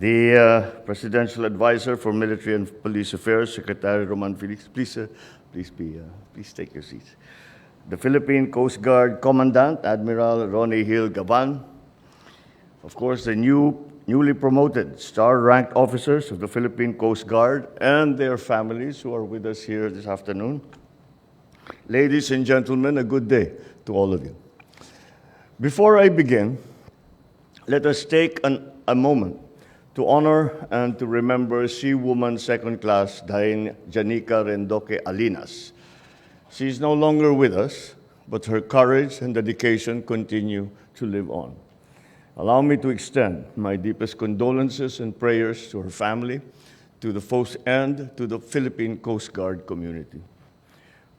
The Presidential Advisor for Military and Police Affairs, Secretary Roman Felix. Please take your seats. The Philippine Coast Guard Commandant, Admiral Ronnie Hill Gavan. Of course, the newly promoted star-ranked officers of the Philippine Coast Guard and their families who are with us here this afternoon. Ladies and gentlemen, a good day to all of you. Before I begin, let us take a moment to honor and to remember Sea Woman Second Class Dain Janica Rendoque Alinas. She is no longer with us, but her courage and dedication continue to live on. Allow me to extend my deepest condolences and prayers to her family, to the folks, and to the Philippine Coast Guard community.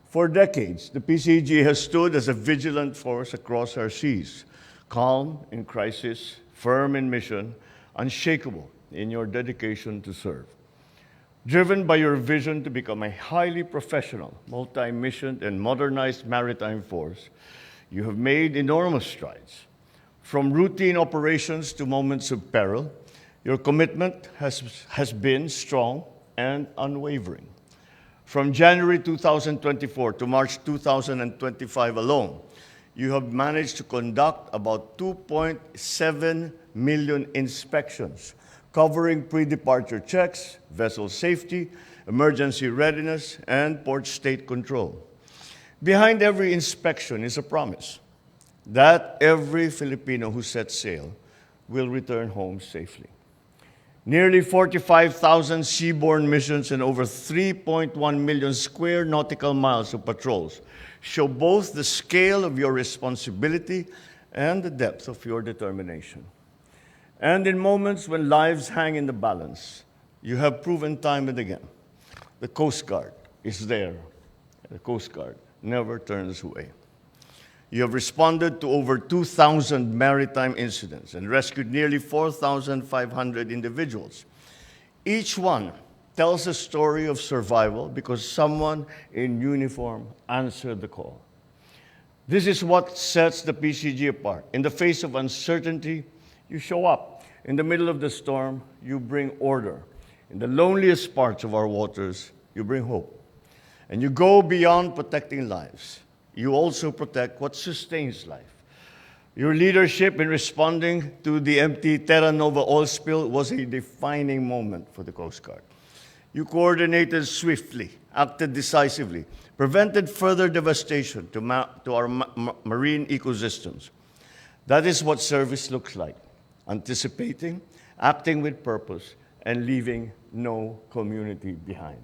For decades, the PCG has stood as a vigilant force across our seas, calm in crisis, firm in mission, unshakable in your dedication to serve. Driven by your vision to become a highly professional, multi-missioned, and modernized maritime force, you have made enormous strides. From routine operations to moments of peril, your commitment has been strong and unwavering. From January 2024 to March 2025 alone, you have managed to conduct about 2.7 million inspections, covering pre-departure checks, vessel safety, emergency readiness, and port state control. Behind every inspection is a promise that every Filipino who sets sail will return home safely. Nearly 45,000 seaborne missions and over 3.1 million square nautical miles of patrols show both the scale of your responsibility and the depth of your determination. And in moments when lives hang in the balance, you have proven time and again, the Coast Guard is there. The Coast Guard never turns away. You have responded to over 2,000 maritime incidents and rescued nearly 4,500 individuals. Each one tells a story of survival because someone in uniform answered the call. This is what sets the PCG apart. In the face of uncertainty, you show up. In the middle of the storm, you bring order. In the loneliest parts of our waters, you bring hope. And you go beyond protecting lives. You also protect what sustains life. Your leadership in responding to the empty Terra Nova oil spill was a defining moment for the Coast Guard. You coordinated swiftly, acted decisively, prevented further devastation to our marine ecosystems. That is what service looks like: anticipating, acting with purpose, and leaving no community behind.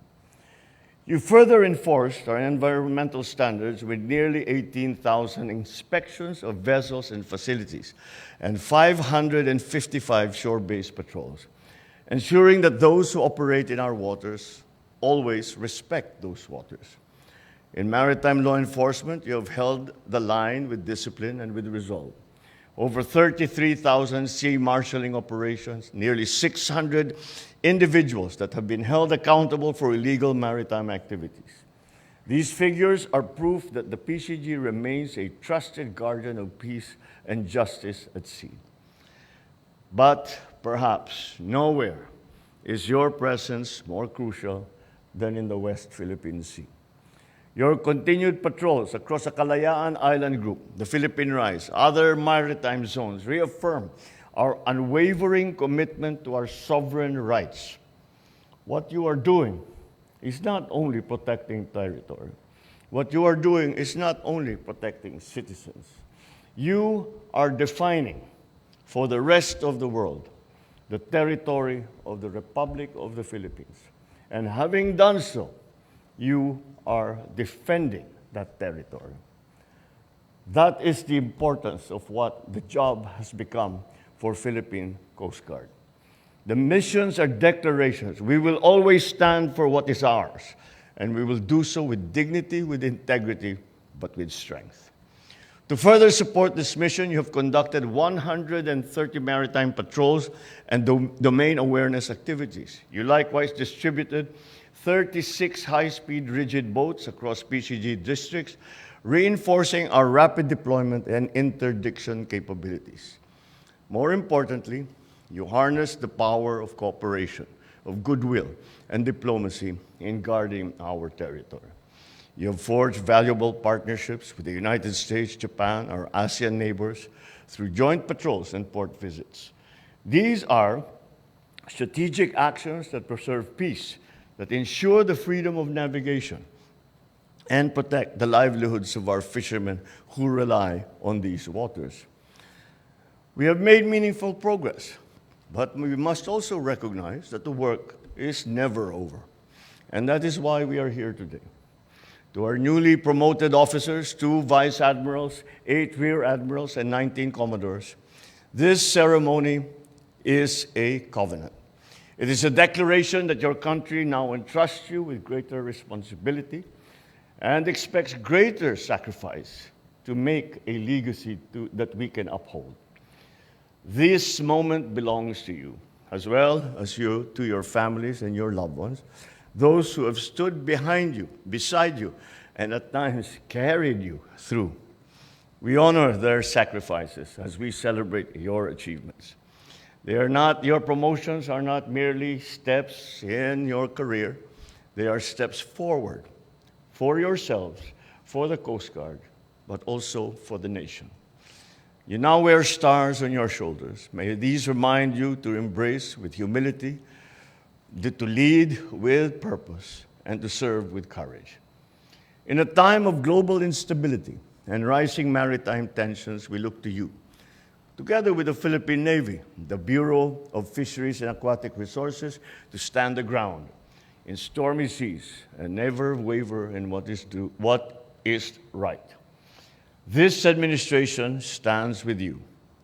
You further enforced our environmental standards with nearly 18,000 inspections of vessels and facilities and 555 shore-based patrols, ensuring that those who operate in our waters always respect those waters. In maritime law enforcement, you have held the line with discipline and with resolve. Over 33,000 sea marshalling operations, nearly 600 individuals that have been held accountable for illegal maritime activities. These figures are proof that the PCG remains a trusted guardian of peace and justice at sea. But perhaps nowhere is your presence more crucial than in the West Philippine Sea. Your continued patrols across the Kalayaan Island Group, the Philippine Rise, other maritime zones reaffirm our unwavering commitment to our sovereign rights. What you are doing is not only protecting territory. What you are doing is not only protecting citizens. You are defining for the rest of the world the territory of the Republic of the Philippines. And having done so, you are defending that territory. That is the importance of what the job has become for Philippine Coast Guard. The missions are declarations. We will always stand for what is ours, and we will do so with dignity, with integrity, but with strength. To further support this mission, you have conducted 130 maritime patrols and domain awareness activities. You likewise distributed 36 high-speed rigid boats across PCG districts, reinforcing our rapid deployment and interdiction capabilities. More importantly, You harness the power of cooperation, of goodwill, and diplomacy in guarding our territory. You have forged valuable partnerships with the United States, Japan, our ASEAN neighbors, through joint patrols and port visits. These are strategic actions that preserve peace, that ensure the freedom of navigation, and protect the livelihoods of our fishermen who rely on these waters. We have made meaningful progress, but we must also recognize that the work is never over. And that is why we are here today. To our newly promoted officers, 2 vice admirals, 8 rear admirals, and 19 commodores, this ceremony is a covenant. It is a declaration that your country now entrusts you with greater responsibility and expects greater sacrifice to make a legacy that we can uphold. This moment belongs to you, as well as you to your families and your loved ones, those who have stood behind you, beside you, and at times carried you through. We honor their sacrifices as we celebrate your achievements. Your promotions are not merely steps in your career. They are steps forward for yourselves, for the Coast Guard, but also for the nation. You now wear stars on your shoulders. May these remind you to embrace with humility, to lead with purpose, and to serve with courage. In a time of global instability and rising maritime tensions, we look to you. Together with the Philippine Navy, the Bureau of Fisheries and Aquatic Resources, to stand the ground in stormy seas and never waver in what is right. This administration stands with you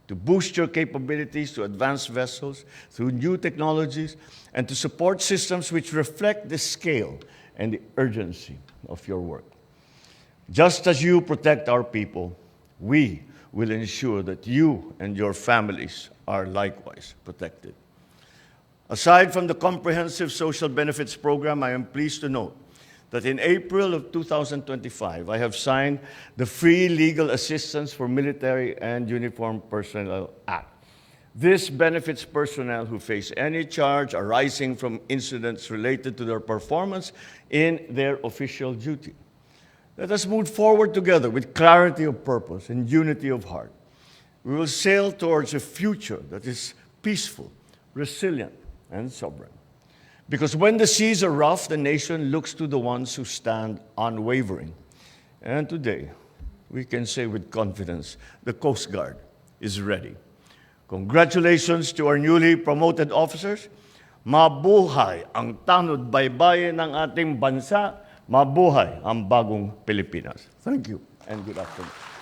to boost your capabilities to advance vessels through new technologies and to support systems which reflect the scale and the urgency of your work. Just as you protect our people, we will ensure that you and your families are likewise protected. Aside from the comprehensive social benefits program, I am pleased to note that in April of 2025, I have signed the Free Legal Assistance for Military and Uniformed Personnel Act. This benefits personnel who face any charge arising from incidents related to their performance in their official duty. Let us move forward together with clarity of purpose and unity of heart. We will sail towards a future that is peaceful, resilient, and sovereign. Because when the seas are rough, the nation looks to the ones who stand unwavering. And today, we can say with confidence, the Coast Guard is ready. Congratulations to our newly promoted officers. Mabuhay ang tanod baybayin ng ating bansa. Mabuhay ang bagong Pilipinas. Thank you and good afternoon.